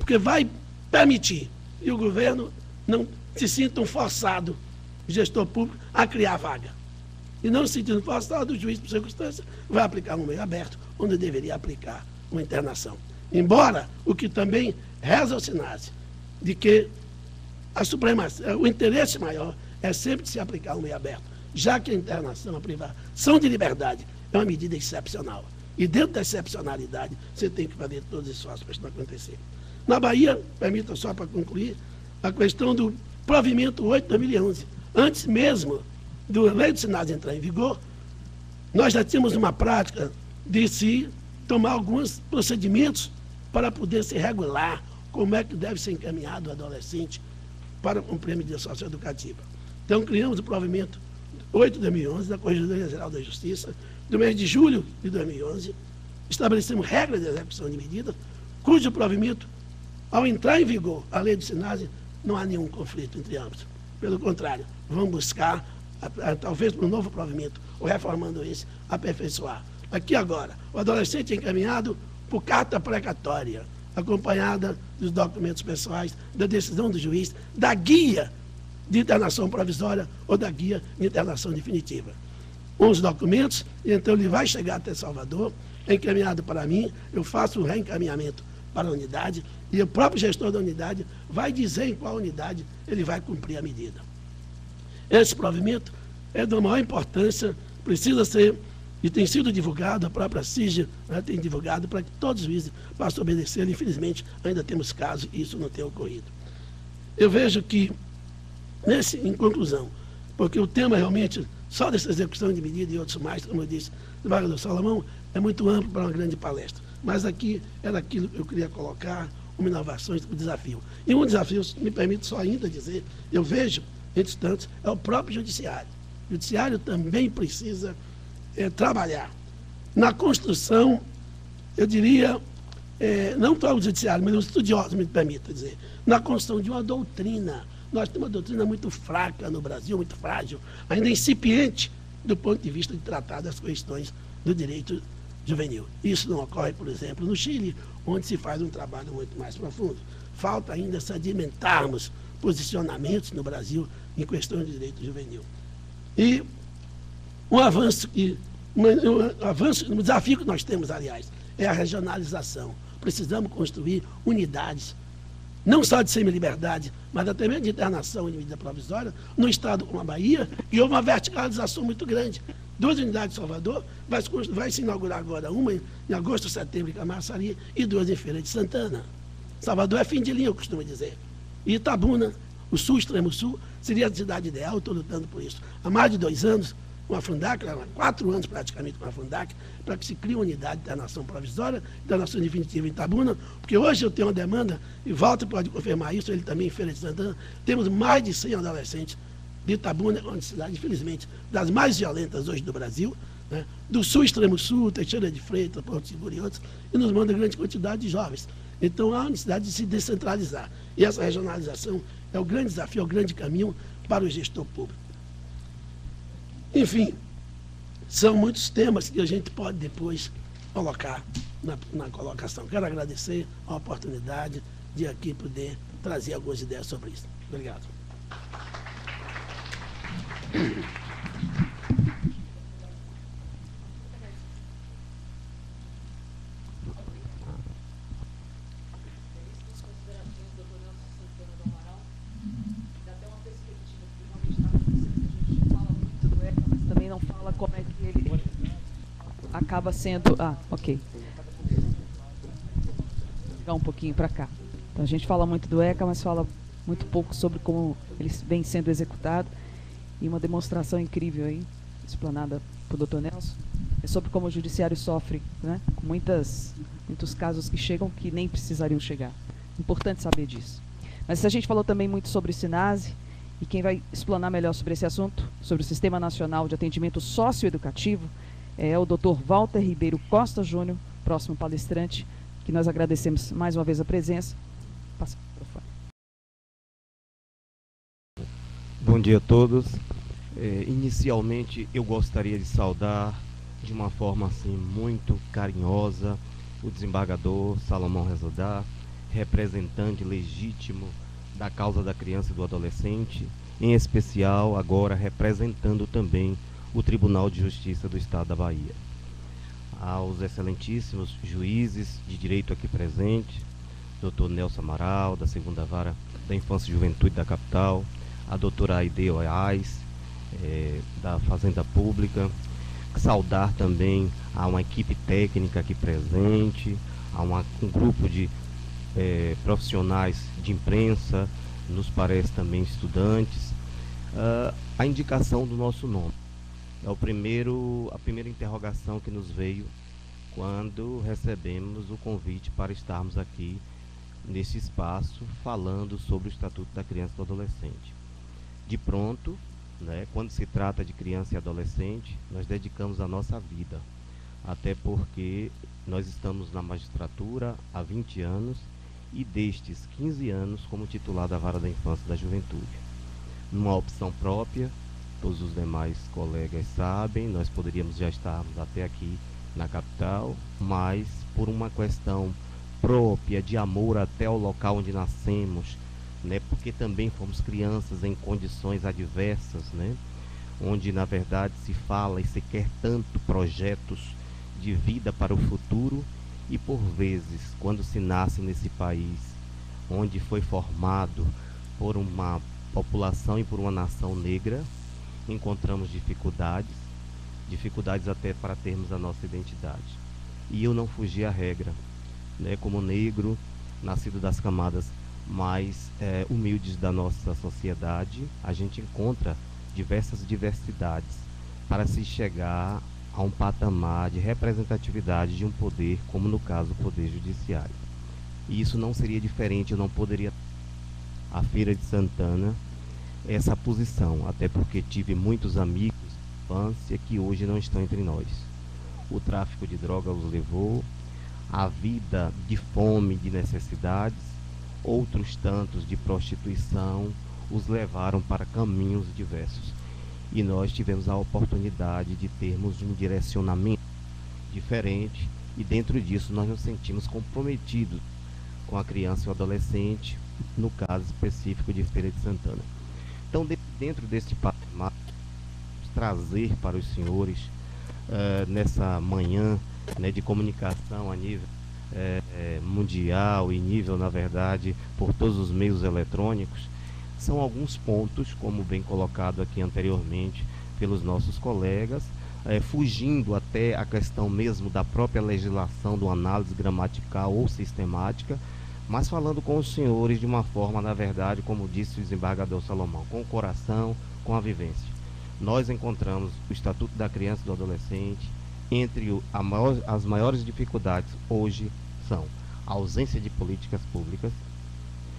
porque vai permitir que o governo não se sinta um forçado, o gestor público, a criar vaga. E não se sentindo forçado, o juiz, por circunstância, vai aplicar um meio aberto, onde deveria aplicar uma internação. Embora o que também reza ao SINASE, de que a supremacia, o interesse maior é sempre de se aplicar um meio aberto, já que a internação, a privação de liberdade é uma medida excepcional. E dentro da excepcionalidade, você tem que fazer todos os esforços para isso não acontecer. Na Bahia, permitam só para concluir, a questão do provimento 8 de 2011. Antes mesmo do lei do SINASE entrar em vigor, nós já tínhamos uma prática de se tomar alguns procedimentos para poder se regular como é que deve ser encaminhado o adolescente para cumprir a medida socioeducativa. Então, criamos o provimento 8 de 2011 da Corregedoria Geral da Justiça, do mês de julho de 2011, estabelecemos regras de execução de medidas, cujo provimento, ao entrar em vigor a lei do SINASE, não há nenhum conflito entre ambos. Pelo contrário, vamos buscar, talvez por um novo provimento, ou reformando esse, aperfeiçoar. Aqui agora, o adolescente é encaminhado por carta precatória, acompanhada dos documentos pessoais, da decisão do juiz, da guia de internação provisória ou da guia de internação definitiva. Os documentos, então ele vai chegar até Salvador, é encaminhado para mim, eu faço o reencaminhamento para a unidade e o próprio gestor da unidade vai dizer em qual unidade ele vai cumprir a medida. Esse provimento é de maior importância, precisa ser, e tem sido divulgado, a própria CIG, né, tem divulgado para que todos os juízes possam obedecer. Infelizmente, ainda temos casos e isso não tem ocorrido. Eu vejo que, em conclusão, porque o tema realmente, só dessa execução de medida e outros mais, como eu disse, do Desembargador Salomão, é muito amplo para uma grande palestra. Mas aqui era aquilo que eu queria colocar, uma inovação, um desafio. E um desafio, me permite só ainda dizer, eu vejo, entre tantos, é o próprio judiciário. O judiciário também precisa trabalhar na construção, eu diria, não só o judiciário, mas os estudiosos, me permita dizer, na construção de uma doutrina. Nós temos uma doutrina muito fraca no Brasil, muito frágil, ainda incipiente do ponto de vista de tratar das questões do direito juvenil. Isso não ocorre, por exemplo, no Chile, onde se faz um trabalho muito mais profundo. Falta ainda sedimentarmos posicionamentos no Brasil em questões de direito juvenil. E um desafio que nós temos, aliás, é a regionalização. Precisamos construir unidades, não só de semi-liberdade, mas até mesmo de internação e de medida provisória, no estado como a Bahia, e houve uma verticalização muito grande. 2 unidades de Salvador, vai se inaugurar agora uma em agosto, setembro em Camaçari e 2 em Feira de Santana. Salvador é fim de linha, eu costumo dizer. E Itabuna, o sul, extremo sul, seria a cidade ideal, estou lutando por isso. Há mais de 2 anos, com a Fundac, há 4 anos praticamente com a Fundac, para que se crie uma unidade de internação provisória, internação definitiva em Itabuna, porque hoje eu tenho uma demanda, e Walter pode confirmar isso, ele também em Feira de Santana, temos mais de 100 adolescentes de Itabuna, uma cidade, infelizmente, das mais violentas hoje do Brasil, né? Do sul, extremo sul, Teixeira de Freitas, Porto Seguro e outros, e nos manda grande quantidade de jovens. Então, há a necessidade de se descentralizar. E essa regionalização é o grande desafio, é o grande caminho para o gestor público. Enfim, são muitos temas que a gente pode depois colocar na colocação. Quero agradecer a oportunidade de aqui poder trazer algumas ideias sobre isso. Obrigado. Como é que ele acaba sendo... ok. Vou pegar um pouquinho para cá. Então, a gente fala muito do ECA, mas fala muito pouco sobre como ele vem sendo executado. E uma demonstração incrível aí, explanada por Dr. Nelson, é sobre como o judiciário sofre, né, com muitos casos que chegam que nem precisariam chegar. Importante saber disso. Mas a gente falou também muito sobre o SINASE, e quem vai explanar melhor sobre esse assunto, sobre o Sistema Nacional de Atendimento Socioeducativo, é o Dr. Walter Ribeiro Costa Júnior, próximo palestrante, que nós agradecemos mais uma vez a presença. Passa o microfone. Bom dia a todos. Inicialmente, eu gostaria de saudar de uma forma assim muito carinhosa o desembargador Salomão Rezodá, representante legítimo da causa da criança e do adolescente, em especial agora representando também o Tribunal de Justiça do Estado da Bahia. Aos excelentíssimos juízes de direito aqui presentes, Dr. Nelson Amaral, da 2ª Vara da Infância e Juventude da capital, a doutora Aide Oiás, da Fazenda Pública, saudar também a uma equipe técnica aqui presente, a um grupo de profissionais de imprensa, nos parece também estudantes, a indicação do nosso nome. É a primeira interrogação que nos veio quando recebemos o convite para estarmos aqui nesse espaço falando sobre o Estatuto da Criança e do Adolescente. De pronto, né, quando se trata de criança e adolescente, nós dedicamos a nossa vida, até porque nós estamos na magistratura há 20 anos e destes 15 anos como titular da Vara da Infância e da Juventude. Numa opção própria, todos os demais colegas sabem, nós poderíamos já estarmos até aqui na capital, mas por uma questão própria de amor até ao local onde nascemos, né, porque também fomos crianças em condições adversas, né, onde na verdade se fala e se quer tanto projetos de vida para o futuro, e por vezes quando se nasce nesse país onde foi formado por uma população e por uma nação negra, encontramos dificuldades até para termos a nossa identidade. E eu não fugi à regra, né, como negro, nascido das camadas mais humildes da nossa sociedade, a gente encontra diversas diversidades para se chegar a um patamar de representatividade de um poder, como no caso o Poder Judiciário. E isso não seria diferente, eu não poderia a Feira de Santana essa posição, até porque tive muitos amigos de infância que hoje não estão entre nós. O tráfico de droga os levou, a vida de fome, de necessidades, outros tantos de prostituição os levaram para caminhos diversos. E nós tivemos a oportunidade de termos um direcionamento diferente, e dentro disso nós nos sentimos comprometidos com a criança e o adolescente, no caso específico de Feira de Santana. Então, dentro deste patamar, trazer para os senhores, nessa manhã, né, de comunicação a nível mundial e nível, na verdade, por todos os meios eletrônicos, são alguns pontos, como bem colocado aqui anteriormente pelos nossos colegas, fugindo até a questão mesmo da própria legislação, de uma análise gramatical ou sistemática, mas falando com os senhores de uma forma, na verdade, como disse o desembargador Salomão, com o coração, com a vivência. Nós encontramos o Estatuto da Criança e do Adolescente, entre as maiores dificuldades hoje são a ausência de políticas públicas.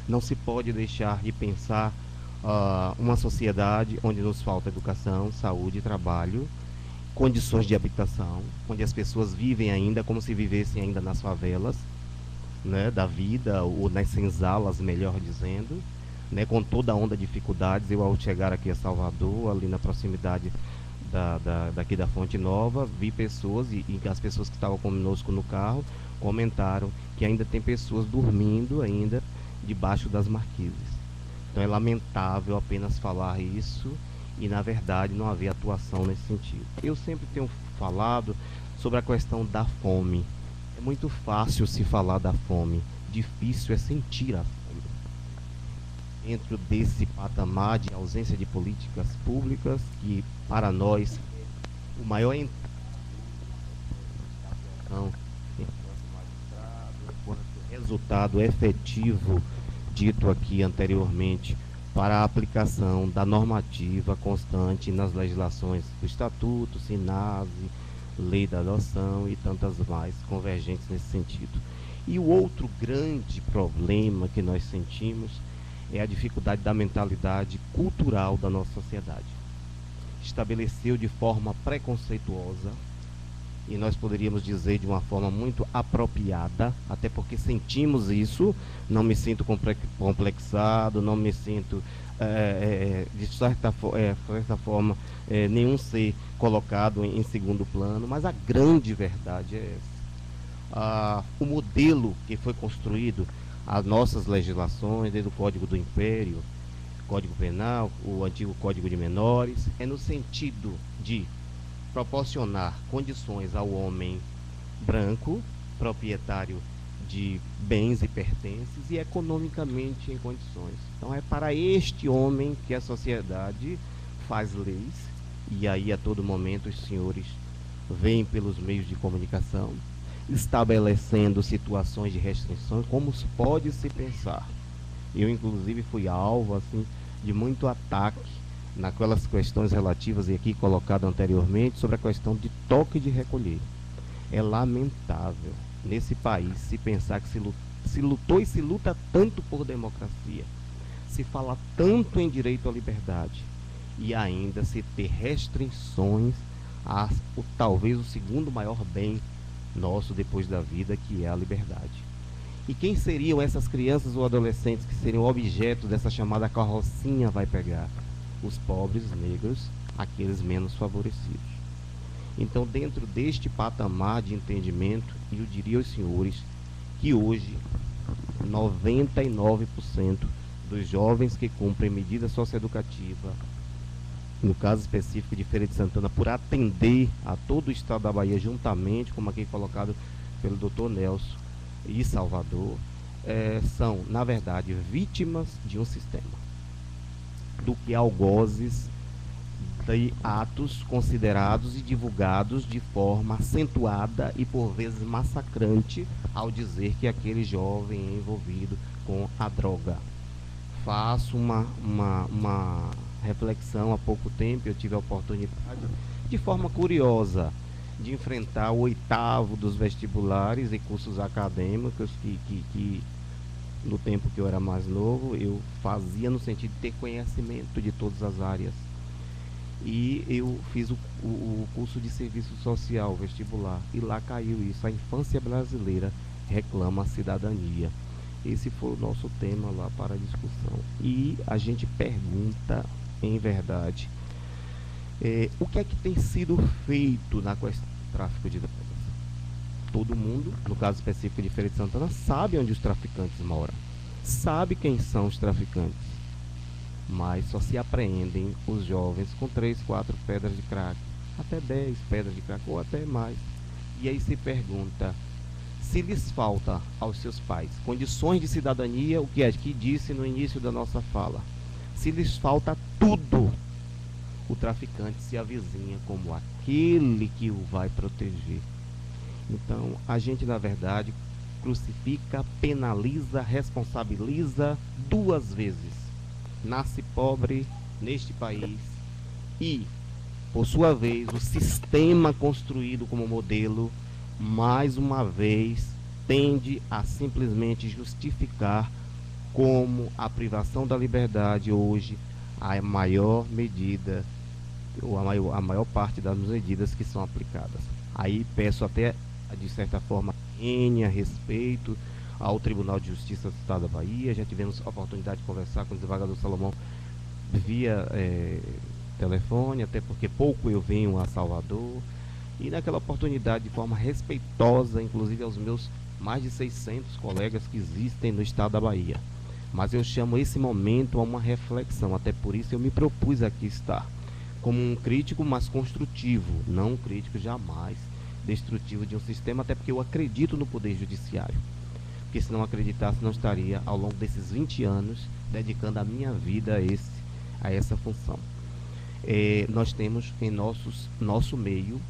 Não se pode deixar de pensar uma sociedade onde nos falta educação, saúde, trabalho, condições de habitação, onde as pessoas vivem ainda como se vivessem ainda nas favelas, né, da vida, ou nas senzalas, melhor dizendo, né, com toda a onda de dificuldades. Eu, ao chegar aqui a Salvador, ali na proximidade daqui da Fonte Nova, vi pessoas, e as pessoas que estavam conosco no carro comentaram que ainda tem pessoas dormindo ainda debaixo das marquises. Então é lamentável apenas falar isso e, na verdade, não haver atuação nesse sentido. Eu sempre tenho falado sobre a questão da fome. É muito fácil se falar da fome, difícil é sentir a fome. Dentro desse patamar de ausência de políticas públicas, que para nós o maior resultado efetivo dito aqui anteriormente para a aplicação da normativa constante nas legislações do Estatuto, SINASE, Lei da Adoção e tantas mais convergentes nesse sentido. E o outro grande problema que nós sentimos é a dificuldade da mentalidade cultural da nossa sociedade. Estabeleceu de forma preconceituosa, e nós poderíamos dizer de uma forma muito apropriada, até porque sentimos isso, não me sinto complexado, não me sinto, de certa forma, nenhum ser colocado em segundo plano, mas a grande verdade é essa. O modelo que foi construído as nossas legislações, desde o Código do Império, Código Penal, o antigo Código de Menores, é no sentido de proporcionar condições ao homem branco, proprietário de bens e pertences e economicamente em condições. Então é para este homem que a sociedade faz leis, e aí a todo momento os senhores vêm pelos meios de comunicação estabelecendo situações de restrições, como pode se pensar. Eu inclusive fui alvo assim de muito ataque naquelas questões relativas e aqui colocado anteriormente sobre a questão de toque de recolher. É lamentável nesse país se pensar que se lutou e se luta tanto por democracia, se fala tanto em direito à liberdade e ainda se ter restrições a talvez o segundo maior bem nosso depois da vida, que é a liberdade. E quem seriam essas crianças ou adolescentes que seriam objeto dessa chamada carrocinha vai pegar? Os pobres negros, aqueles menos favorecidos. Então, dentro deste patamar de entendimento, eu diria aos senhores que hoje 99% dos jovens que cumprem medida socioeducativa, no caso específico de Feira de Santana, por atender a todo o estado da Bahia juntamente, como aqui colocado pelo Dr. Nelson e Salvador, são, na verdade, vítimas de um sistema, do que algozes de atos considerados e divulgados de forma acentuada e por vezes massacrante ao dizer que aquele jovem é envolvido com a droga. Faço uma reflexão. Há pouco tempo eu tive a oportunidade, de forma curiosa, de enfrentar o 8º dos vestibulares e cursos acadêmicos que no tempo que eu era mais novo eu fazia no sentido de ter conhecimento de todas as áreas. E eu fiz o curso de serviço social vestibular e lá caiu isso: a infância brasileira reclama a cidadania. Esse foi o nosso tema lá para a discussão. E a gente pergunta, em verdade, o que é que tem sido feito na questão do tráfico de drogas? Todo mundo, no caso específico de Feira de Santana, sabe onde os traficantes moram, sabe quem são os traficantes, mas só se apreendem os jovens com 3, 4 pedras de crack, até 10 pedras de crack ou até mais. E aí se pergunta se lhes falta aos seus pais condições de cidadania, o que é que disse no início da nossa fala. Se lhes falta tudo, o traficante se avizinha como aquele que o vai proteger. Então, a gente, na verdade, crucifica, penaliza, responsabiliza 2 vezes. Nasce pobre neste país e, por sua vez, o sistema construído como modelo, mais uma vez, tende a simplesmente justificar como a privação da liberdade hoje a maior medida, ou a maior parte das medidas que são aplicadas. Aí peço até, de certa forma, a respeito ao Tribunal de Justiça do Estado da Bahia. Já tivemos a oportunidade de conversar com o desembargador Salomão via telefone, até porque pouco eu venho a Salvador, e naquela oportunidade, de forma respeitosa, inclusive aos meus mais de 600 colegas que existem no Estado da Bahia. Mas eu chamo esse momento a uma reflexão, até por isso eu me propus aqui estar como um crítico, mas construtivo, não um crítico jamais destrutivo de um sistema, até porque eu acredito no Poder Judiciário. Porque se não acreditasse, não estaria ao longo desses 20 anos dedicando a minha vida a essa função. Nós temos em nosso meio,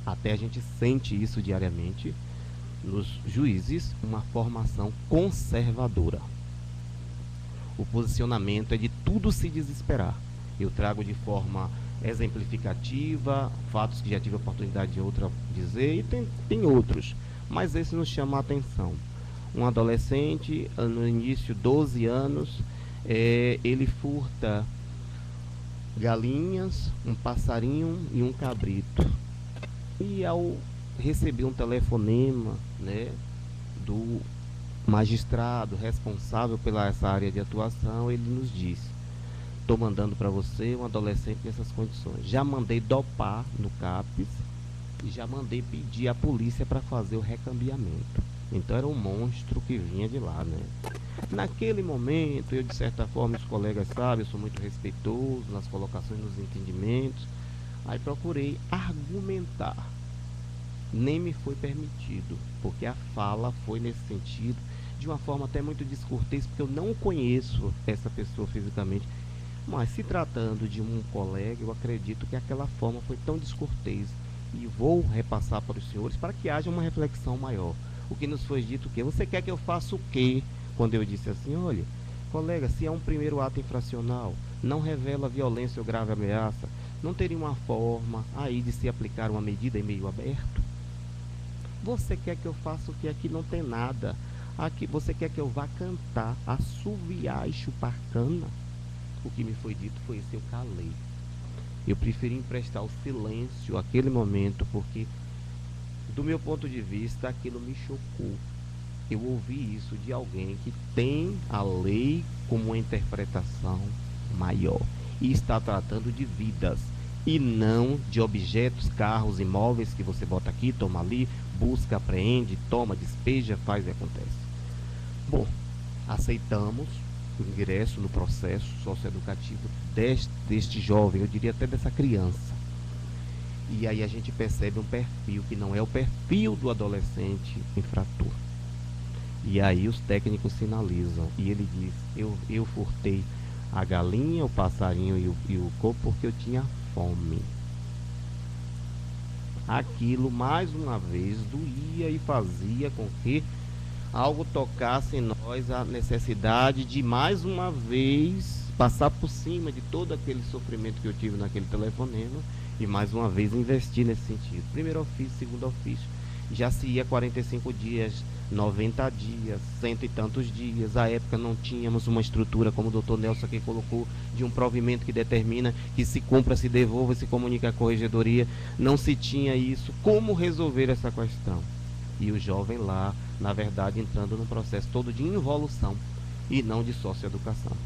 até a gente sente isso diariamente, nos juízes, uma formação conservadora. O posicionamento é de tudo se desesperar. Eu trago de forma exemplificativa fatos que já tive a oportunidade de outra dizer, e tem outros, mas esse nos chama a atenção. Um adolescente, no início, 12 anos, ele furta galinhas, um passarinho e um cabrito. E ao receber um telefonema, né, do magistrado responsável pela essa área de atuação, ele nos disse: estou mandando para você um adolescente nessas condições. Já mandei dopar no CAPES e já mandei pedir à polícia para fazer o recambiamento. Então era um monstro que vinha de lá, né? Naquele momento, eu de certa forma, os colegas sabem, eu sou muito respeitoso nas colocações, nos entendimentos. Aí procurei argumentar. Nem me foi permitido, porque a fala foi nesse sentido, de uma forma até muito descortês, porque eu não conheço essa pessoa fisicamente. Mas se tratando de um colega, eu acredito que aquela forma foi tão descortês. E vou repassar para os senhores para que haja uma reflexão maior. O que nos foi dito que você quer que eu faça o quê? Quando eu disse assim, olha, colega, se é um primeiro ato infracional, não revela violência ou grave ameaça, não teria uma forma aí de se aplicar uma medida em meio aberto? Você quer que eu faça o que? Aqui não tem nada. Aqui você quer que eu vá cantar, assoviar e chupar cana? O que me foi dito foi isso, eu calei. Eu preferi emprestar o silêncio àquele momento, porque do meu ponto de vista aquilo me chocou. Eu ouvi isso de alguém que tem a lei como uma interpretação maior e está tratando de vidas e não de objetos, carros, imóveis que você bota aqui, toma ali, busca, apreende, toma, despeja, faz e acontece. Bom, aceitamos o ingresso no processo socioeducativo deste jovem, eu diria até dessa criança. E aí a gente percebe um perfil que não é o perfil do adolescente infrator. E aí os técnicos sinalizam, e ele diz, eu furtei a galinha, o passarinho e o coco porque eu tinha fome. Aquilo mais uma vez doía e fazia com que algo tocasse em nós a necessidade de mais uma vez passar por cima de todo aquele sofrimento que eu tive naquele telefonema e mais uma vez investir nesse sentido. Primeiro ofício, segundo ofício, já se ia 45 dias, 90 dias, cento e tantos dias. À época não tínhamos uma estrutura, como o doutor Nelson aqui colocou, de um provimento que determina que se cumpra, se devolva, se comunique à corregedoria. Não se tinha isso. Como resolver essa questão? E o jovem lá, na verdade, entrando num processo todo de involução e não de socioeducação.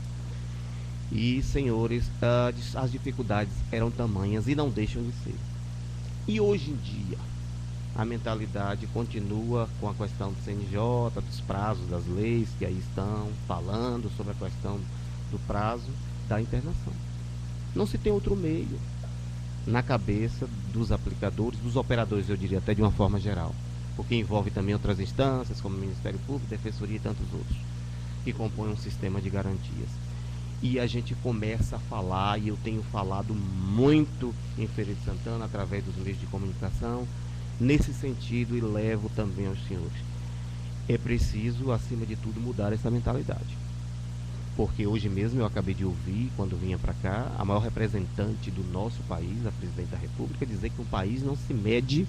E, senhores, as dificuldades eram tamanhas e não deixam de ser. E hoje em dia, a mentalidade continua com a questão do CNJ, dos prazos das leis que aí estão falando sobre a questão do prazo da internação. Não se tem outro meio na cabeça dos aplicadores, dos operadores, eu diria até de uma forma geral, porque envolve também outras instâncias, como o Ministério Público, Defensoria e tantos outros, que compõem um sistema de garantias. E a gente começa a falar, e eu tenho falado muito em Feira de Santana, através dos meios de comunicação, nesse sentido, e levo também aos senhores. É preciso, acima de tudo, mudar essa mentalidade. Porque hoje mesmo eu acabei de ouvir, quando vinha para cá, a maior representante do nosso país, a presidente da República, dizer que um país não se mede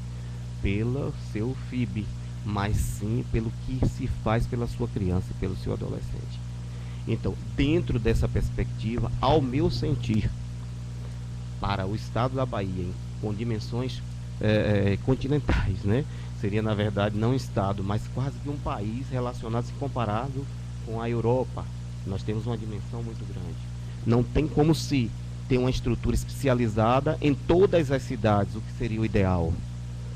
pelo seu FIB, mas sim pelo que se faz pela sua criança e pelo seu adolescente. Então, dentro dessa perspectiva, ao meu sentir, para o estado da Bahia, com dimensões continentais, né? Seria, na verdade, não um estado, mas quase que um país relacionado, se comparado com a Europa. Nós temos uma dimensão muito grande. Não tem como se ter uma estrutura especializada em todas as cidades, o que seria o ideal.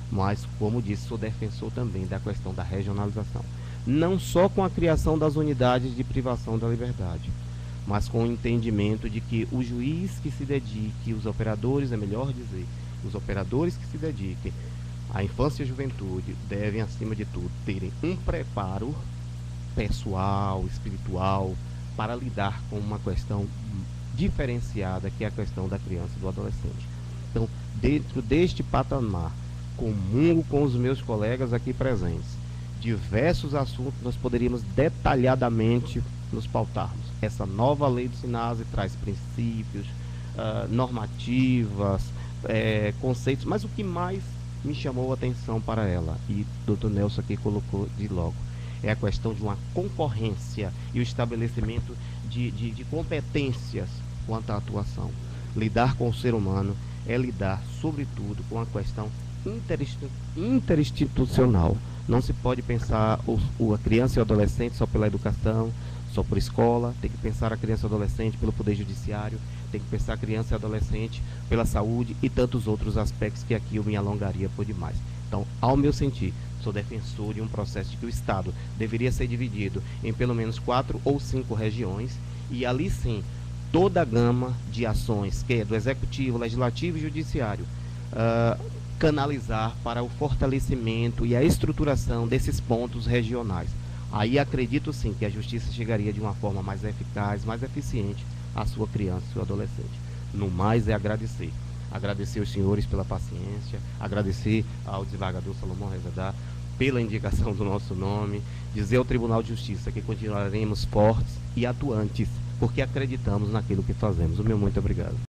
Mas, como disse, sou defensor também da questão da regionalização. Não só com a criação das unidades de privação da liberdade, mas com o entendimento de que o juiz que se dedique, os operadores, é melhor dizer, os operadores que se dediquem à infância e juventude devem, acima de tudo, terem um preparo pessoal, espiritual, para lidar com uma questão diferenciada, que é a questão da criança e do adolescente. Então, dentro deste patamar, comungo com os meus colegas aqui presentes, diversos assuntos nós poderíamos detalhadamente nos pautarmos. Essa nova lei do SINASE traz princípios, normativas, conceitos, mas o que mais me chamou a atenção para ela, e o Dr. Nelson aqui colocou de logo, é a questão de uma concorrência e o estabelecimento de competências quanto à atuação. Lidar com o ser humano é lidar, sobretudo, com a questão interinstitucional. Não se pode pensar a criança e o adolescente só pela educação, só por escola, tem que pensar a criança e o adolescente pelo poder judiciário, tem que pensar a criança e o adolescente pela saúde e tantos outros aspectos que aqui eu me alongaria por demais. Então, ao meu sentir, sou defensor de um processo de que o Estado deveria ser dividido em pelo menos 4 ou 5 regiões, e ali sim, toda a gama de ações, que é do Executivo, Legislativo e Judiciário, canalizar para o fortalecimento e a estruturação desses pontos regionais. Aí acredito sim que a justiça chegaria de uma forma mais eficaz, mais eficiente à sua criança e seu adolescente. No mais é agradecer. Agradecer os senhores pela paciência, agradecer ao desembargador Salomão Rezedá pela indicação do nosso nome, dizer ao Tribunal de Justiça que continuaremos fortes e atuantes, porque acreditamos naquilo que fazemos. O meu muito obrigado.